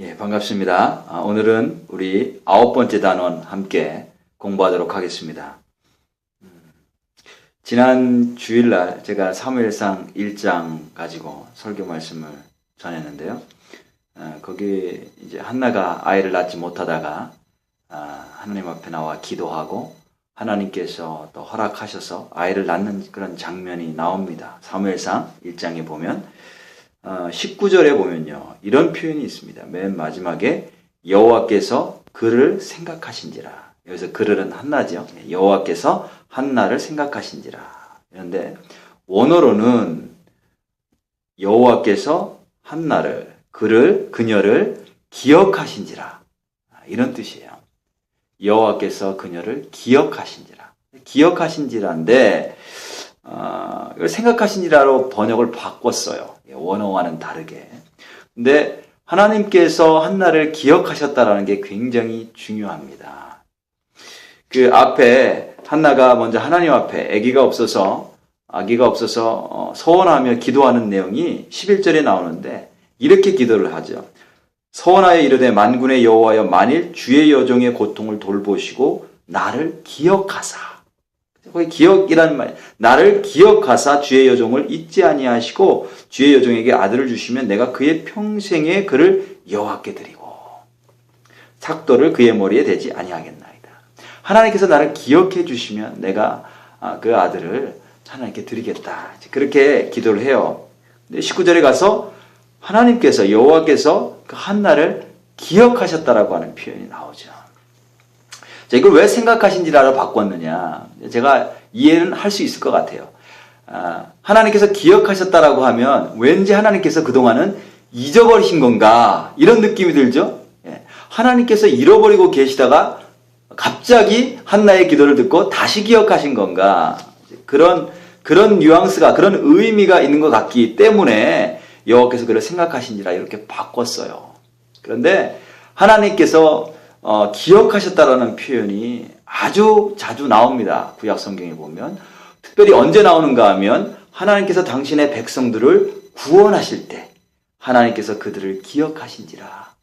예, 반갑습니다. 오늘은 우리 9번째 단원 함께 공부하도록 하겠습니다. 지난 주일날 제가 사무엘상 1장 가지고 설교 말씀을 전했는데요. 거기 이제 한나가 아이를 낳지 못하다가 하나님 앞에 나와 기도하고 하나님께서 또 허락하셔서 아이를 낳는 그런 장면이 나옵니다. 사무엘상 1장에 보면 19절에 보면요, 이런 표현이 있습니다. 맨 마지막에 여호와께서 그를 생각하신지라. 여기서 그를은 한나죠. 여호와께서 한나를 생각하신지라. 그런데 원어로는 여호와께서 한나를, 그녀를 기억하신지라, 이런 뜻이에요. 여호와께서 그녀를 기억하신지라인데 생각하신지라로 번역을 바꿨어요. 원어와는 다르게. 근데 하나님께서 한나를 기억하셨다라는 게 굉장히 중요합니다. 그 앞에 한나가 먼저 하나님 앞에 아기가 없어서 서원하며 기도하는 내용이 11절에 나오는데 이렇게 기도를 하죠. 서원하여 이르되 만군의 여호와여 만일 주의 여종의 고통을 돌보시고 나를 기억하사. 거기 기억이라는 말, 나를 기억하사 주의 여종을 잊지 아니하시고 주의 여종에게 아들을 주시면 내가 그의 평생에 그를 여호와께 드리고 삭도를 그의 머리에 대지 아니하겠나이다. 하나님께서 나를 기억해 주시면 내가 그 아들을 하나님께 드리겠다. 그렇게 기도를 해요. 19절에 가서 하나님께서, 여호와께서 그 한나를 기억하셨다라고 하는 표현이 나오죠. 자, 이걸 왜 생각하신지라로 바꿨느냐. 제가 이해는 할 수 있을 것 같아요. 하나님께서 기억하셨다라고 하면 왠지 하나님께서 그동안은 잊어버리신 건가, 이런 느낌이 들죠. 하나님께서 잃어버리고 계시다가 갑자기 한나의 기도를 듣고 다시 기억하신 건가, 그런 뉘앙스가, 그런 의미가 있는 것 같기 때문에 여호와께서 그를 생각하신지라 이렇게 바꿨어요. 그런데 하나님께서 기억하셨다라는 표현이 아주 자주 나옵니다. 구약 성경에 보면. 특별히 언제 나오는가 하면 하나님께서 당신의 백성들을 구원하실 때 하나님께서 그들을 기억하신지라,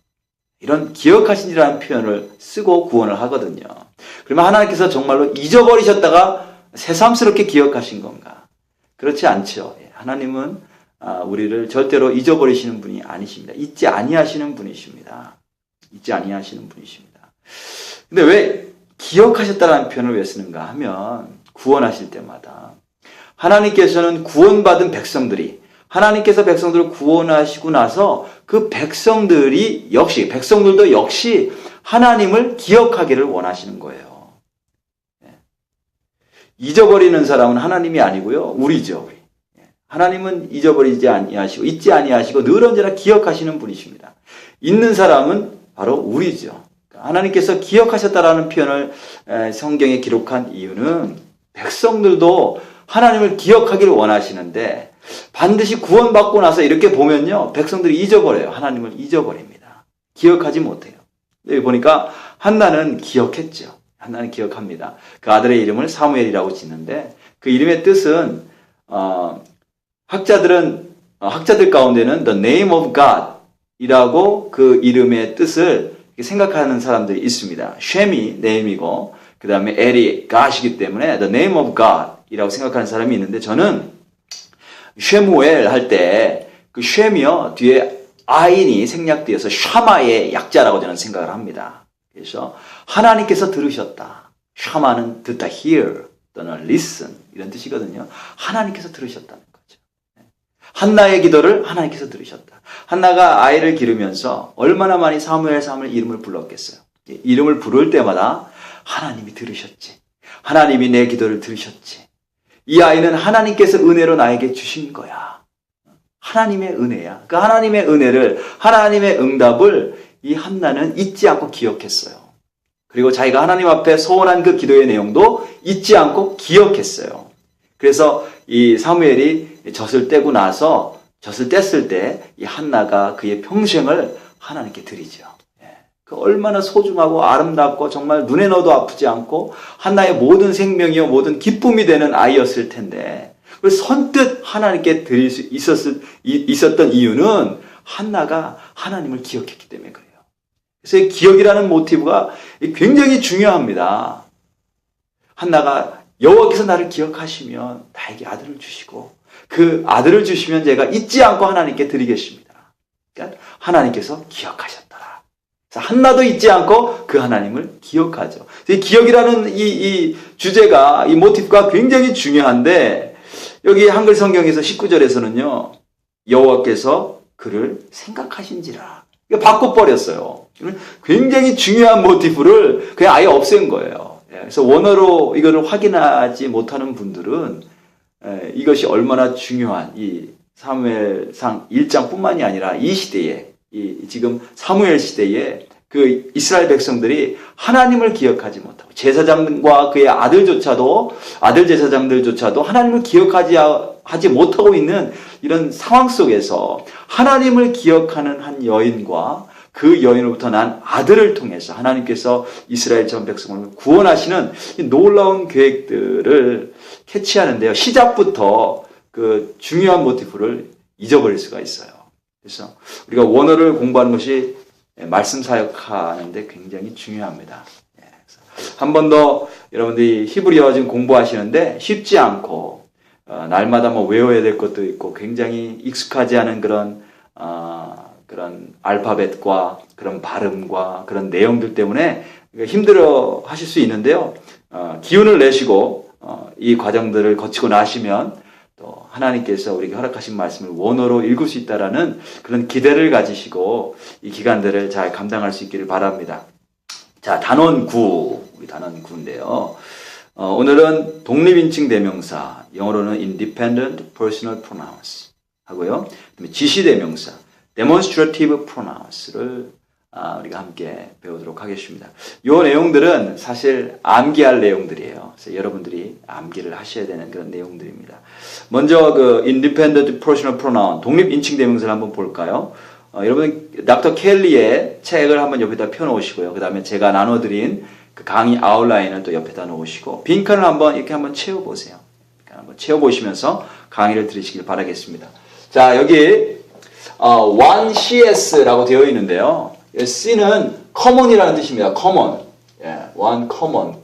이런 기억하신지라는 표현을 쓰고 구원을 하거든요. 그러면 하나님께서 정말로 잊어버리셨다가 새삼스럽게 기억하신 건가? 그렇지 않죠. 하나님은 우리를 절대로 잊어버리시는 분이 아니십니다. 잊지 아니하시는 분이십니다. 근데 왜 기억하셨다라는 표현을 왜 쓰는가 하면, 구원하실 때마다 하나님께서는 구원받은 백성들이, 하나님께서 백성들을 구원하시고 나서 그 백성들도 역시 하나님을 기억하기를 원하시는 거예요. 잊어버리는 사람은 하나님이 아니고요, 우리죠. 하나님은 잊어버리지 아니하시고 잊지 아니하시고 늘 언제나 기억하시는 분이십니다. 잊는 사람은 바로 우리죠. 하나님께서 기억하셨다라는 표현을 성경에 기록한 이유는 백성들도 하나님을 기억하기를 원하시는데 반드시 구원받고 나서 이렇게 보면요, 백성들이 잊어버려요. 하나님을 잊어버립니다. 기억하지 못해요. 여기 보니까 한나는 기억했죠. 한나는 기억합니다. 그 아들의 이름을 사무엘이라고 짓는데 그 이름의 뜻은 학자들 가운데는 the name of God 이라고 그 이름의 뜻을 생각하는 사람들이 있습니다. 쉔이 name이고 그 다음에 엘이 God이기 때문에 the name of God 이라고 생각하는 사람이 있는데, 저는 쉐무엘 할 때 그 쉔이요 뒤에 아인이 생략되어서 샤마의 약자라고 저는 생각을 합니다. 그래서 하나님께서 들으셨다. 샤마는 듣다, hear 또는 listen 이런 뜻이거든요. 하나님께서 들으셨다는 거죠. 한나의 기도를 하나님께서 들으셨다. 한나가 아이를 기르면서 얼마나 많이 사무엘 이름을 불렀겠어요. 이름을 부를 때마다 하나님이 들으셨지. 하나님이 내 기도를 들으셨지. 이 아이는 하나님께서 은혜로 나에게 주신 거야. 하나님의 은혜야. 그 하나님의 은혜를, 하나님의 응답을 이 한나는 잊지 않고 기억했어요. 그리고 자기가 하나님 앞에 소원한 그 기도의 내용도 잊지 않고 기억했어요. 그래서 이 사무엘이 젖을 뗐을 때 이 한나가 그의 평생을 하나님께 드리죠. 그 얼마나 소중하고 아름답고 정말 눈에 넣어도 아프지 않고 한나의 모든 생명이요 모든 기쁨이 되는 아이였을 텐데, 그걸 선뜻 하나님께 드릴 수 있었던 이유는 한나가 하나님을 기억했기 때문에 그래요. 그래서 이 기억이라는 모티브가 굉장히 중요합니다. 한나가 여호와께서 나를 기억하시면 나에게 아들을 주시고 그 아들을 주시면 제가 잊지 않고 하나님께 드리겠습니다. 그러니까 하나님께서 기억하셨더라. 그래서 한나도 잊지 않고 그 하나님을 기억하죠. 이 기억이라는 이 주제가, 이 모티브가 굉장히 중요한데 여기 한글 성경에서 19절에서는요. 여호와께서 그를 생각하신지라. 바꿔버렸어요. 굉장히 중요한 모티브를 그냥 아예 없앤 거예요. 그래서 원어로 이거를 확인하지 못하는 분들은 이것이 얼마나 중요한 이 사무엘상 1장뿐만이 아니라 이 시대에, 지금 사무엘 시대에 그 이스라엘 백성들이 하나님을 기억하지 못하고 제사장과 그의 아들 제사장들조차도 하나님을 기억하지 못하고 있는 이런 상황 속에서 하나님을 기억하는 한 여인과 그 여인으로부터 난 아들을 통해서 하나님께서 이스라엘 전 백성을 구원하시는 이 놀라운 계획들을 캐치하는데요. 시작부터 그 중요한 모티브를 잊어버릴 수가 있어요. 그래서 우리가 원어를 공부하는 것이 말씀 사역하는데 굉장히 중요합니다. 한 번 더 여러분들이 히브리어 지금 공부하시는데 쉽지 않고 날마다 뭐 외워야 될 것도 있고 굉장히 익숙하지 않은 그런 알파벳과 그런 발음과 그런 내용들 때문에 힘들어 하실 수 있는데요. 기운을 내시고 이 과정들을 거치고 나시면 또 하나님께서 우리에게 허락하신 말씀을 원어로 읽을 수 있다라는 그런 기대를 가지시고 이 기간들을 잘 감당할 수 있기를 바랍니다. 자, 단원 9, 우리 단원 9인데요. 오늘은 독립인칭 대명사, 영어로는 independent personal pronouns 하고요. 그다음에 지시 대명사, demonstrative pronouns를 우리가 함께 배우도록 하겠습니다. 이 내용들은 사실 암기할 내용들이에요. 그래서 여러분들이 암기를 하셔야 되는 그런 내용들입니다. 먼저 그 independent personal pronoun, 독립 인칭 대명사를 한번 볼까요? 여러분 닥터 켈리의 책을 한번 옆에다 펴놓으시고요. 그 다음에 제가 나눠드린 그 강의 아웃라인을 또 옆에다 놓으시고 빈칸을 한번 이렇게 한번 채워보세요. 한번 채워보시면서 강의를 들으시길 바라겠습니다. 자, 여기 1CS라고 되어 있는데요. C는 common이라는 뜻입니다. common. one common.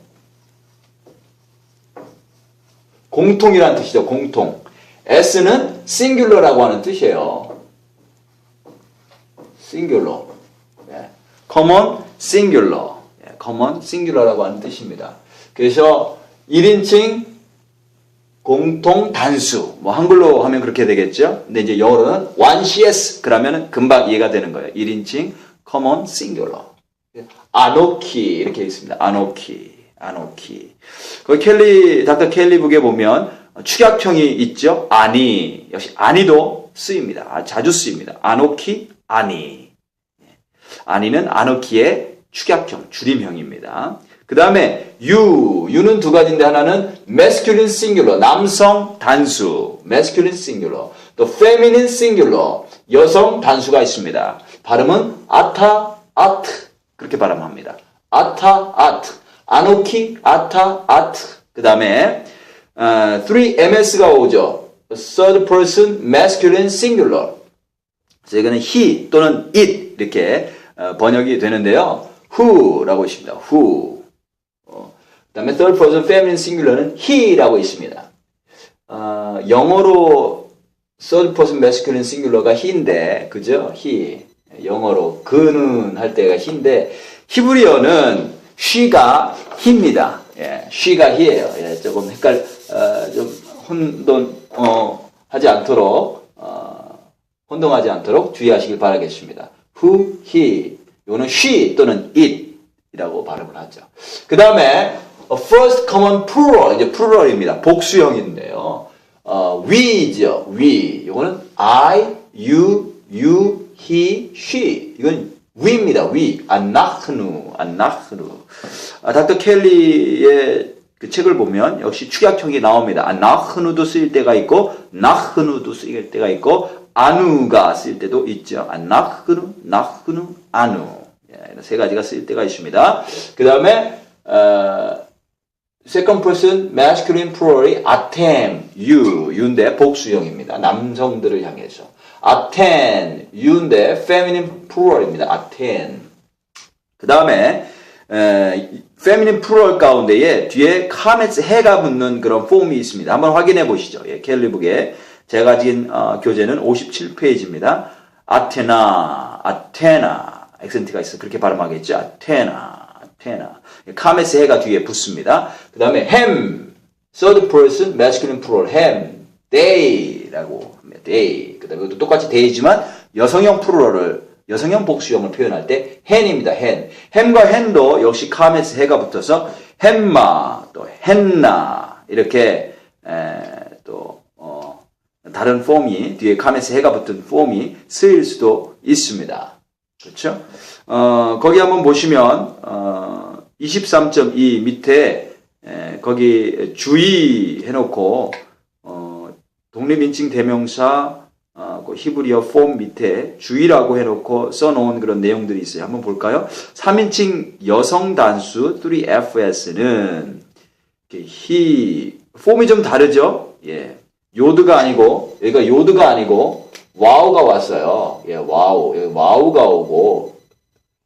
공통이라는 뜻이죠. 공통. S는 singular라고 하는 뜻이에요. singular. common, singular. common, singular라고 하는 뜻입니다. 그래서 1인칭 공통 단수. 뭐 한글로 하면 그렇게 되겠죠. 근데 이제 영어로는 1CS 그러면은 금방 이해가 되는 거예요. 1인칭 common, singular. 아노키 이렇게 있습니다. 아노키. 거기 닥터 켈리 북에 보면 축약형이 있죠. 아니. 역시 아니도 쓰입니다. 자주 쓰입니다. 아노키, 아니. 아니는 아노키의 축약형, 줄임형입니다. 그 다음에 유는 두 가지인데 하나는 masculine singular, 남성 단수, masculine singular. 또 feminine singular, 여성 단수가 있습니다. 발음은 아타, 아트 그렇게 발음합니다. 아타, 아트, 아노키, 아타, 아트. 그 다음에 3MS가 오죠. third person masculine singular. 그래서 이거는 he 또는 it 이렇게 번역이 되는데요. who라고 있습니다. who. 그 다음에 third person feminine singular는 he라고 있습니다. 영어로 third person masculine singular가 he인데, 그죠? he. 영어로 그는 할 때가 he인데, 히브리어는 she가 he입니다. she가 he예요. 조금 좀 하지 않도록, 혼동하지 않도록 주의하시길 바라겠습니다. who, he. 이거는 she 또는 it이라고 발음을 하죠. 그 다음에 first common plural, 이제 plural입니다. 복수형인데요. we죠, we. 이거는 I, you, he, she. 이건 we입니다. we. 안나흐누. 닥터 켈리의 그 책을 보면 역시 축약형이 나옵니다. 안나흐누도 쓰일 때가 있고, 나흐누도 쓰일 때가 있고, 아누가 쓰일 때도 있죠. 안나흐누, 나흐누, 아누. 세 가지가 쓰일 때가 있습니다. 그 다음에 second person masculine plural이 atem, you인데 복수형입니다. 남성들을 향해서 attend, you인데 feminine plural입니다. attend. 그 다음에 feminine plural 가운데에 뒤에 comet's 해가 붙는 그런 폼이 있습니다. 한번 확인해 보시죠. 예, 캘리북에 제가 가진 교재는 57페이지입니다. 아테나, 아테나, 액센트가 있어 그렇게 발음하겠죠. 아테나, 아테나. comet's 해가 뒤에 붙습니다. 그 다음에 hem, third person masculine plural, hem, they라고 합니다. they. 그 다음에 똑같이 they지만 여성형 플루럴을 여성형 복수형을 표현할 때 hen입니다. hen. hem과 hen도 역시 comet's 해가 붙어서 햄마, 또 henna 이렇게 다른 폼이 뒤에 comet's 해가 붙은 폼이 쓰일 수도 있습니다. 그렇죠? 거기 한번 보시면 23.2 밑에 거기 주의 해놓고 독립인칭 대명사 그 히브리어 폼 밑에 주의라고 해놓고 써놓은 그런 내용들이 있어요. 한번 볼까요? 3인칭 여성 단수 3FS는 he 폼이 좀 다르죠? 예. 요드가 아니고 여기가 요드가 아니고 와우가 왔어요. 예, 와우. 여기 와우가 오고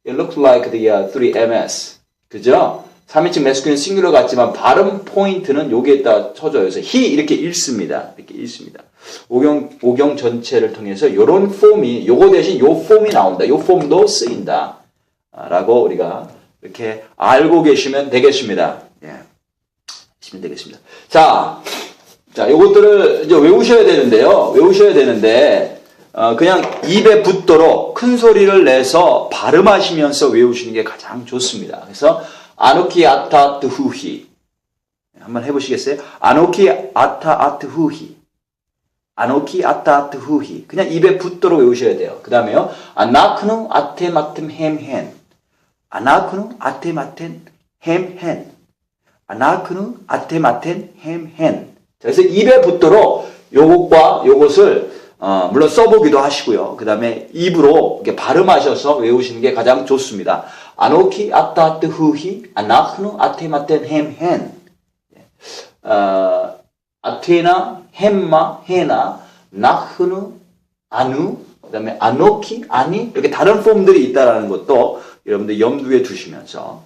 it looks like the 3MS. 그죠? 3인칭 매스큘린 싱귤러 같지만 발음 포인트는 여기에다 쳐줘요. 그래서 he 이렇게 읽습니다. 이렇게 읽습니다. 오경 전체를 통해서 요런 폼이 요거 대신 요 폼이 나온다. 요 폼도 쓰인다. 라고 우리가 이렇게 알고 계시면 되겠습니다. 예. 하시면 되겠습니다. 자, 요것들을 이제 외우셔야 되는데요. 외우셔야 되는데 그냥 입에 붙도록 큰 소리를 내서 발음하시면서 외우시는 게 가장 좋습니다. 그래서 아노키 아타 트후히 한번 해보시겠어요? 아노키 아타 아트후히 아노키 아타 아트후히 그냥 입에 붙도록 외우셔야 돼요. 그 다음에요. 아나크누 아테 마템 햄헨 아나크누 아테 마텐 햄헨 아나크누 아테 마텐 햄헨 그래서 입에 붙도록 요것과 요것을 물론 써보기도 하시고요. 그 다음에 입으로 이렇게 발음하셔서 외우시는 게 가장 좋습니다. 아노키 아타트 후히 아나흐누 아테마텐 햄헨 아테나 햄마 헤나 나흐누 아누 그 다음에 아노키 아니 이렇게 다른 폼들이 있다는 것도 여러분들 염두에 두시면서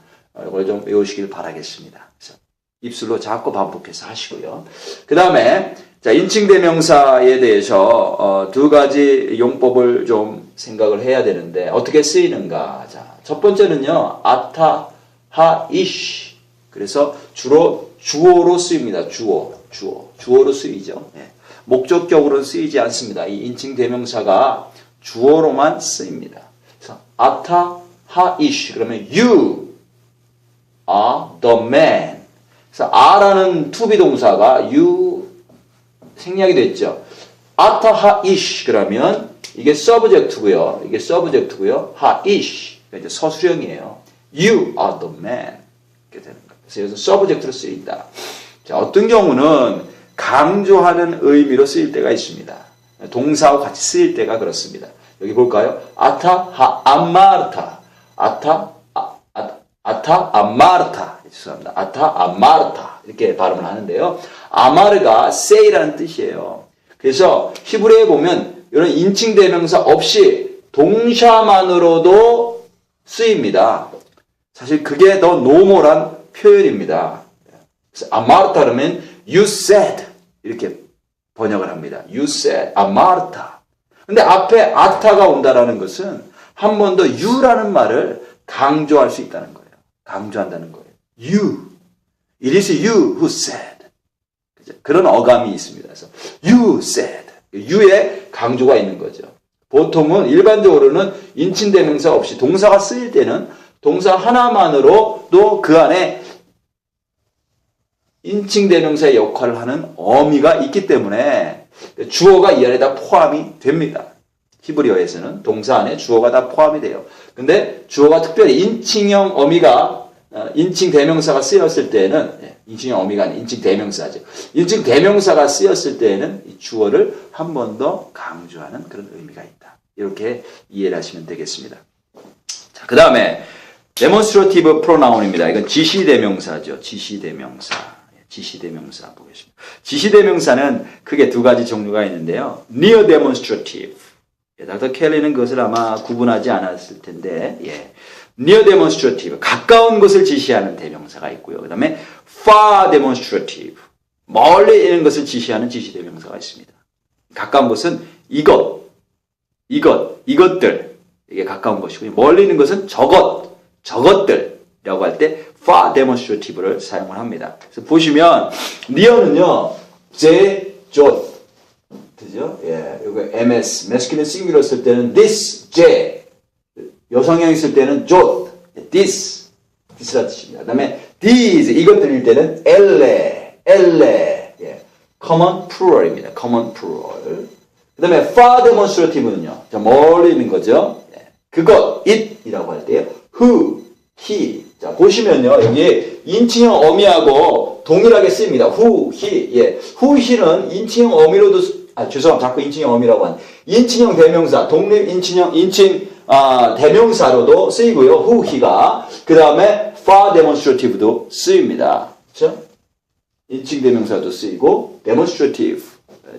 이걸 좀 외우시길 바라겠습니다. 그래서 입술로 자꾸 반복해서 하시고요. 그 다음에 자, 인칭대명사에 대해서 두 가지 용법을 좀 생각을 해야 되는데 어떻게 쓰이는가. 자, 첫 번째는요. 아타, 하, 이시. 그래서 주로 주어로 쓰입니다. 주어로 쓰이죠. 네. 목적격으로는 쓰이지 않습니다. 이 인칭대명사가 주어로만 쓰입니다. 그래서 아타, 하, 이시. 그러면 you are the man. 그래서 are라는 to-be 동사가 you 생략이 됐죠. 아타 하이시 그러면 이게 서브젝트고요. 이게 서브젝트고요. 하이시 이제 서술형이에요. You are the man 이렇게 되는 거예요. 그래서 여기서 서브젝트로 쓰인다. 자, 어떤 경우는 강조하는 의미로 쓰일 때가 있습니다. 동사와 같이 쓰일 때가 그렇습니다. 여기 볼까요? 아타 하 암마르타 아타 암마르타 죄송합니다. 아타 암마르타 이렇게 발음을 하는데요. 아마르가 say라는 뜻이에요. 그래서 히브리어에 보면 이런 인칭대명사 없이 동사만으로도 쓰입니다. 사실 그게 더 노멀한 표현입니다. 그래서 아마르타 그러면 you said 이렇게 번역을 합니다. You said 아마르타. 근데 앞에 아타가 온다라는 것은 한 번 더 you라는 말을 강조할 수 있다는 거예요. 강조한다는 거예요. You. It is you who said. 그런 어감이 있습니다. 그래서 you said. you에 강조가 있는 거죠. 보통은 일반적으로는 인칭대명사 없이 동사가 쓰일 때는 동사 하나만으로도 그 안에 인칭대명사의 역할을 하는 어미가 있기 때문에 주어가 이 안에 다 포함이 됩니다. 히브리어에서는 동사 안에 주어가 다 포함이 돼요. 근데 주어가 특별히 인칭형 어미가 인칭 대명사가 쓰였을 때는 인칭형 어미가 아닌 인칭 대명사죠. 인칭 대명사가 쓰였을 때에는 이 주어를 한 번 더 강조하는 그런 의미가 있다. 이렇게 이해를 하시면 되겠습니다. 자, 그 다음에 demonstrative pronoun입니다. 이건 지시대명사죠. 지시대명사 보겠습니다. 지시대명사는 크게 두 가지 종류가 있는데요. near demonstrative 닥터 켈리는 그것을 아마 구분하지 않았을 텐데, 예. near demonstrative, 가까운 것을 지시하는 대명사가 있고요. 그 다음에 far demonstrative, 멀리 있는 것을 지시하는 지시대명사가 있습니다. 가까운 것은 이것들, 이게 가까운 것이고요. 멀리 있는 것은 저것들이라고 할 때 far demonstrative를 사용을 합니다. 그래서 보시면 near는요, 그죠? 예, 이거 ms, masculine singular 쓸 때는 this, 여성형 있을 때는 this라는 뜻입니다. 그 다음에 these, 이것들일 때는 예, common plural입니다. common plural. 그 다음에 far demonstrative는요, 멀리 있는 거죠. 예, 그것, it이라고 할 때요, who, he. 자, 보시면요, 여기 인칭형 어미하고 동일하게 쓰입니다. who, he. 예, who, he는 인칭형 어미로도, 죄송합니다. 자꾸 인칭형 어미라고 하는. 인칭형 대명사, 독립 인칭형, 대명사로도 쓰이고요. who, he가. 그 다음에 far demonstrative도 쓰입니다. 그렇죠? 인칭 대명사도 쓰이고, demonstrative,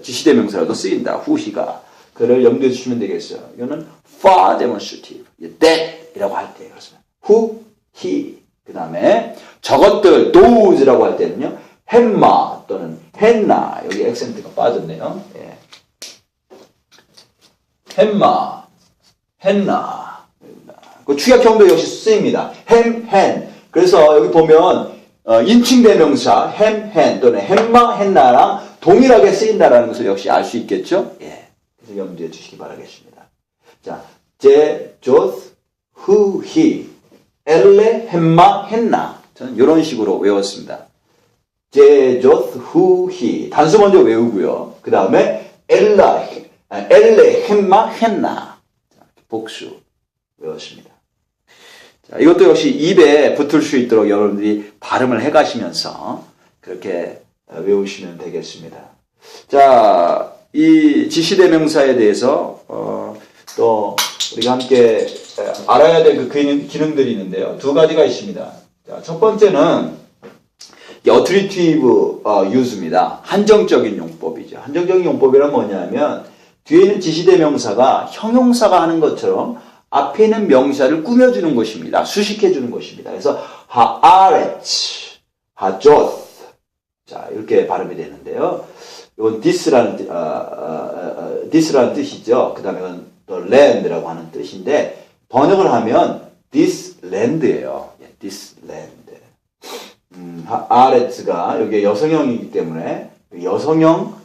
지시대명사로도 쓰인다. who, he가. 그를 염두에 주시면 되겠어요. 이거는 far demonstrative, that이라고 할 때, 그렇습니다. who, he. 그 다음에 저것들, those라고 할 때는요, 햄마 또는 henna. 여기 액센트가 빠졌네요. 예. 햄마, henna. 그 축약형도 역시 쓰입니다. hen. 그래서 여기 보면 인칭 대명사 hen 또는 햄마, henna랑 동일하게 쓰인다라는 것을 역시 알 수 있겠죠? 예. 그래서 염두에 주시기 바라겠습니다. 자, 조스, who, he, 엘레, 햄마, henna. 저는 이런 식으로 외웠습니다. 조스, who, he. 단수 먼저 외우고요. 그 다음에 엘레, 햄마, henna. 복수 외웠습니다. 자, 이것도 역시 입에 붙을 수 있도록 여러분들이 발음을 해가시면서 그렇게 외우시면 되겠습니다. 자, 이 지시대명사에 대해서 또 우리가 함께 알아야 될 그 기능들이 있는데요. 두 가지가 있습니다. 자, 첫 번째는 어트리티브 유즈입니다. 한정적인 용법이죠. 한정적인 용법이란 뭐냐면 뒤에 있는 지시대명사가 형용사가 하는 것처럼 앞에 있는 명사를 꾸며주는 것입니다. 수식해주는 것입니다. 그래서 하아레츠, 하조스, 자 이렇게 발음이 되는데요. 이건 this라는 뜻이죠. 그 다음에 이건 또 land라고 하는 뜻인데 번역을 하면 this land예요. this land. 하아레츠가 여기에 여성형이기 때문에 여성형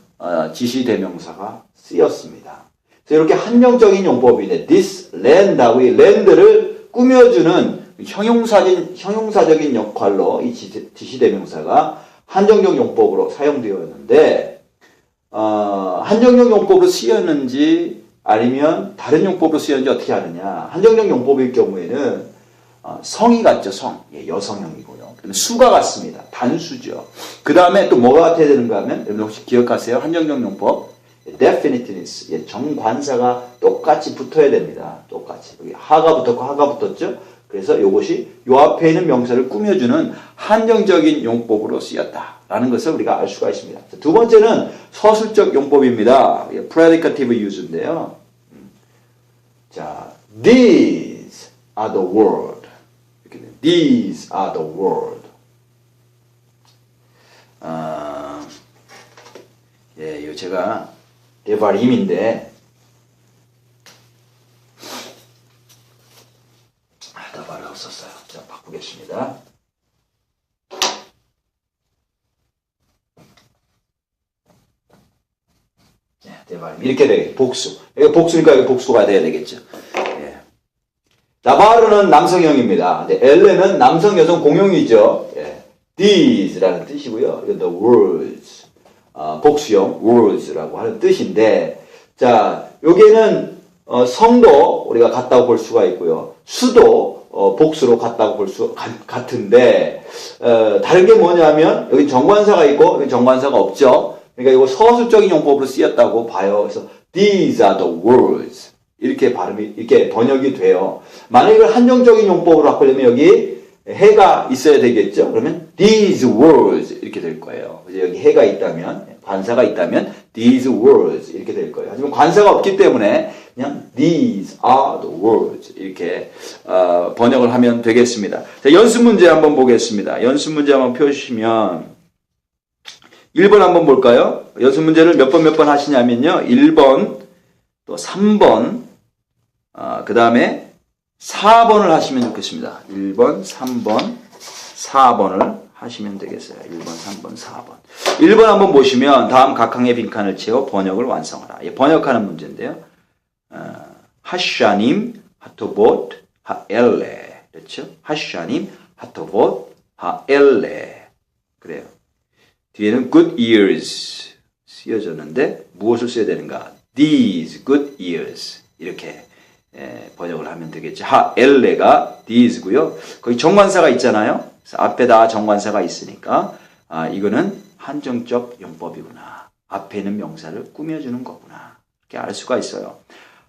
지시대명사가 쓰였습니다. 그래서 이렇게 한정적인 용법인데 this land하고 이 land를 꾸며주는 형용사적인 역할로 이 지시대명사가 한정적 용법으로 사용되었는데 한정적 용법으로 쓰였는지 아니면 다른 용법으로 쓰였는지 어떻게 하느냐. 한정적 용법일 경우에는 성이 같죠. 성. 예, 여성형이고요. 그다음에 수가 같습니다. 단수죠. 그 다음에 또 뭐가 같아야 되는가 하면 여러분 혹시 기억하세요? 한정적 용법 definiteness. 예, 정관사가 똑같이 붙어야 됩니다. 똑같이. 여기 하가 붙었고 하가 붙었죠. 그래서 이것이 요 앞에 있는 명사를 꾸며주는 한정적인 용법으로 쓰였다라는 것을 우리가 알 수가 있습니다. 두 번째는 서술적 용법입니다. predicative use인데요. 자, these are the word. These are the word. 예, 이거 제가 개발 힘인데 다 말을 없었어요. 자, 바꾸겠습니다. 예, 대발 이렇게 되겠죠. 복수. 이거 복수니까 이거 복수가 돼야 되겠죠. 예. 나바르는 남성형입니다. 엘레는 남성 여성 공용이죠. 예. These라는 뜻이고요. 이건 the words. 복수형 words라고 하는 뜻인데, 자, 여기에는 성도 우리가 같다고 볼 수가 있고요. 수도 복수로 같다고 볼 수 같은데 다른 게 뭐냐면 여기 정관사가 있고 여기 정관사가 없죠. 그러니까 이거 서술적인 용법으로 쓰였다고 봐요. 그래서 these are the words 이렇게 발음이 이렇게 번역이 돼요. 만약 이걸 한정적인 용법으로 바꾸려면 여기 해가 있어야 되겠죠. 그러면 these words 이렇게 될 거예요. 여기 해가 있다면 관사가 있다면 these words 이렇게 될 거예요. 하지만 관사가 없기 때문에 그냥 these are the words 이렇게 번역을 하면 되겠습니다. 자, 연습 문제 한번 보겠습니다. 연습 문제 한번 펴주시면 1번 한번 볼까요? 연습 문제를 몇 번 하시냐면요. 1번, 또 3번, 그 다음에 4번을 하시면 좋겠습니다. 1번, 3번, 4번을 하시면 되겠어요. 1번, 3번, 4번. 1번 한번 보시면 다음 각항의 빈칸을 채워 번역을 완성하라. 번역하는 문제인데요. 하샤님, 하토봇, 하엘레. 그렇죠? 하샤님, 하토봇, 하엘레. 그래요. 뒤에는 good ears 쓰여졌는데 무엇을 써야 되는가? These good ears 이렇게 번역을 하면 되겠죠. 하엘레가 these고요. 거기 정관사가 있잖아요. 그래서 앞에다 정관사가 있으니까 이거는 한정적 용법이구나. 앞에 있는 명사를 꾸며주는 거구나. 이렇게 알 수가 있어요.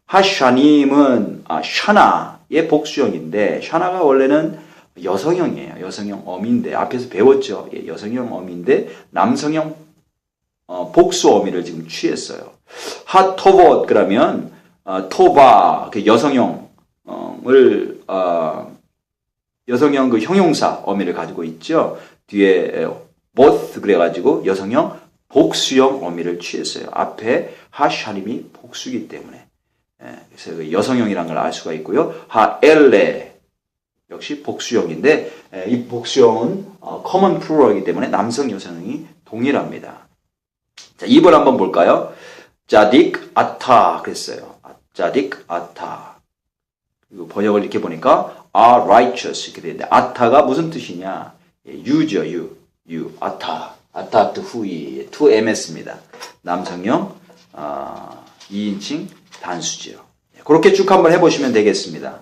하샤님은 샤나의 복수형인데 샤나가 원래는 여성형이에요. 여성형 어미인데 앞에서 배웠죠. 여성형 어미인데 남성형 복수 어미를 지금 취했어요. 하토봇 그러면 토바 여성형을 여성형 그 형용사 어미를 가지고 있죠. 뒤에 both 그래가지고 여성형 복수형 어미를 취했어요. 앞에 하샤님이 복수기 때문에 그래서 그 여성형이라는 걸 알 수가 있고요. 하엘레 역시 복수형인데 이 복수형은 common plural이기 때문에 남성 여성형이 동일합니다. 자, 2번 한번 볼까요? 자딕 아타 그랬어요. 자딕 아타. 그리고 번역을 이렇게 보니까 are righteous 이렇게 되는데 아타가 무슨 뜻이냐? you죠, you. 아타. 아타 to who이 to ms입니다. 남성형 2인칭 단수죠. 그렇게 쭉 한번 해보시면 되겠습니다.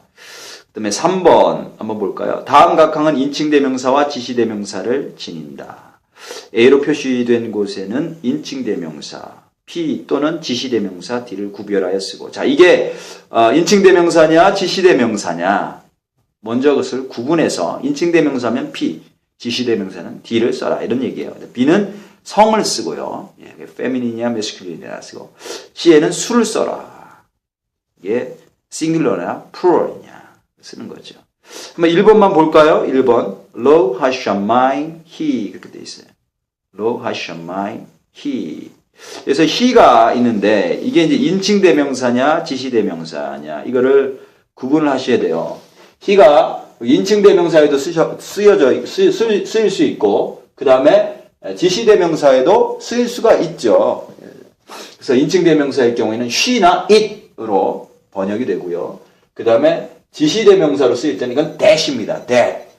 그 다음에 3번 한번 볼까요? 다음 각항은 인칭대명사와 지시대명사를 지닌다. A로 표시된 곳에는 인칭대명사 P 또는 지시대명사 D를 구별하여 쓰고 자 이게 인칭대명사냐 지시대명사냐 먼저 그것을 구분해서 인칭대명사면 P, 지시대명사는 D를 써라 이런 얘기예요. B는 성을 쓰고요. 페미닌이냐 메스큘린이냐 쓰고 C에는 수를 써라. 이게 싱글러냐 플루럴이냐 쓰는 거죠. 한번 1번만 볼까요? 1번. Lo hashamayim he 이렇게 돼 있어요. Lo hashamayim he. 그래서 he가 있는데 이게 이제 인칭대명사냐 지시대명사냐 이거를 구분을 하셔야 돼요. he가 인칭대명사에도 쓰일 수 있고 그 다음에 지시대명사에도 쓰일 수가 있죠. 그래서 인칭대명사의 경우에는 she나 it으로 번역이 되고요. 그 다음에 지시대명사로 쓰일 때는 이건 that입니다. that.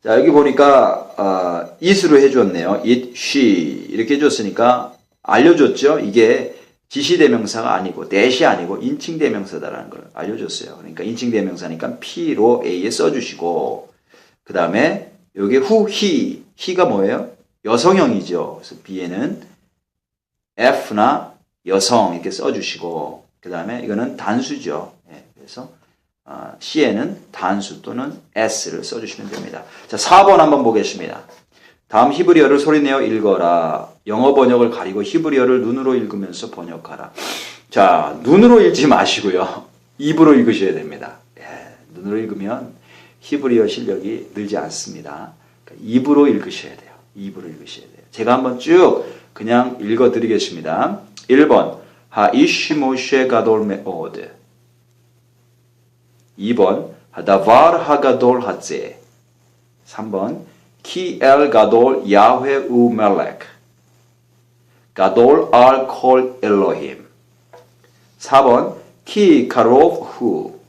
자, 여기 보니까 it으로 해줬네요. it, she 이렇게 해줬으니까 알려줬죠. 이게 지시대명사가 아니고 that이 아니고 인칭대명사다라는 걸 알려줬어요. 그러니까 인칭대명사니까 P로 A에 써주시고 그 다음에 여기 who, he가 뭐예요? 여성형이죠. 그래서 B에는 F나 여성 이렇게 써주시고 그 다음에 이거는 단수죠. 그래서 C에는 단수 또는 S를 써주시면 됩니다. 자, 4번 한번 보겠습니다. 다음 히브리어를 소리내어 읽어라. 영어 번역을 가리고 히브리어를 눈으로 읽으면서 번역하라. 자, 눈으로 읽지 마시고요. 입으로 읽으셔야 됩니다. 눈으로 읽으면 히브리어 실력이 늘지 않습니다. 그러니까 입으로 읽으셔야 돼요. 입으로 읽으셔야 돼요. 제가 한번 쭉 그냥 읽어드리겠습니다. 1번 하이시 모셰 가돌 메오드 2번 하다var 하가돌 하제 3번 키 엘 가돌 야훼 우 멜렉 가돌 알 콜 엘로힘 4번 키 카로브 후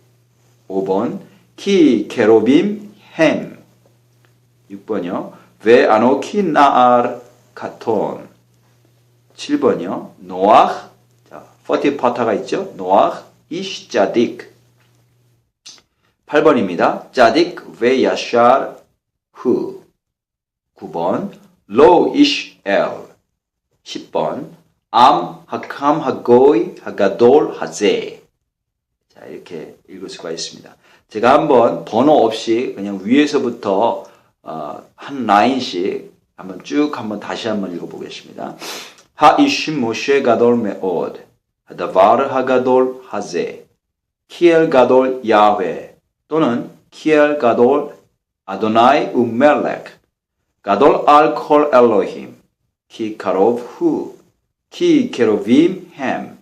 5번 키 케로빔 햄 6번이요 베 아노키 나알 카톤 7번이요 노아 퍼티파타가 있죠 노아 이시 자딕 8번입니다. 짜딕 베 야샤르 후 9번 로 이시 엘 10번 암 하캄 하고이 하가돌 하제 자 이렇게 읽을 수가 있습니다. 제가 한번 번호 없이 그냥 위에서부터 한 라인씩 한번 쭉 한번 다시 한번 읽어보겠습니다. האיש משה גדול מאוד, הדבר הגדול הזה, 키엘 גדול 야훼 또는 키엘 גדול 아도나이 우멜렉, גדול על כל אלוהים, כי קרוב הוא, כי קרובים הם,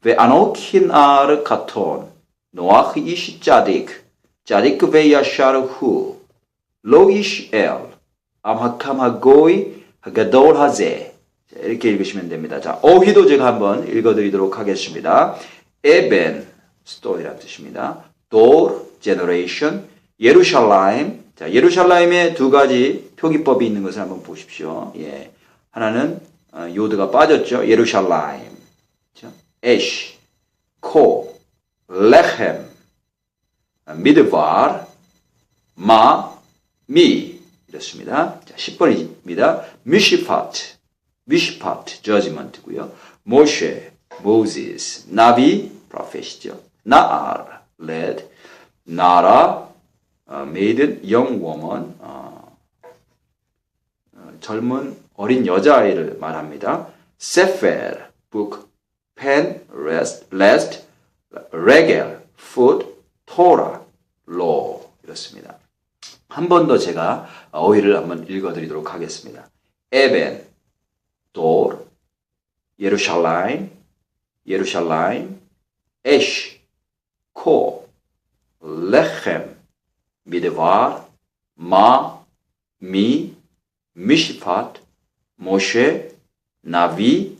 ואנוכי נער קטון, נוח איש צדיק, צדיק וישר הוא, לא איש אל, 암흑함 הגוי הגדול הזה. 자, 이렇게 읽으시면 됩니다. 자, 어휘도 제가 한번 읽어드리도록 하겠습니다. 에벤, 스토리라는 뜻입니다. 돌, 제너레이션, 예루살렘. 자, 예루살렘에 두 가지 표기법이 있는 것을 한번 보십시오. 예, 하나는 요드가 빠졌죠. 예루살렘. 에시, 코, 레헴, 미드발, 마, 미. 이렇습니다. 자, 10번입니다. 미시파트, 저지먼트고요. 모셰, 모세스, 나비, 프로페시죠. 나알, 레드, 나라, 메이든, 영워먼, 젊은 어린 여자아이를 말합니다. 세페르, 북, 펜, 레스트, 레겔, 풋, 토라, 로 이렇습니다. 한 번 더 제가 어휘를 한번 읽어드리도록 하겠습니다. 에벤, 돌, 예루살렘, 에시, 코, 레헴, 미드발, 마, 미, 미시파트, 모셰, 나비,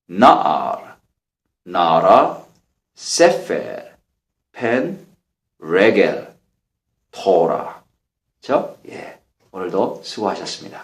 나알, 나라, 세페르, 펜, 레겔, 토라. 예, 오늘도 수고하셨습니다.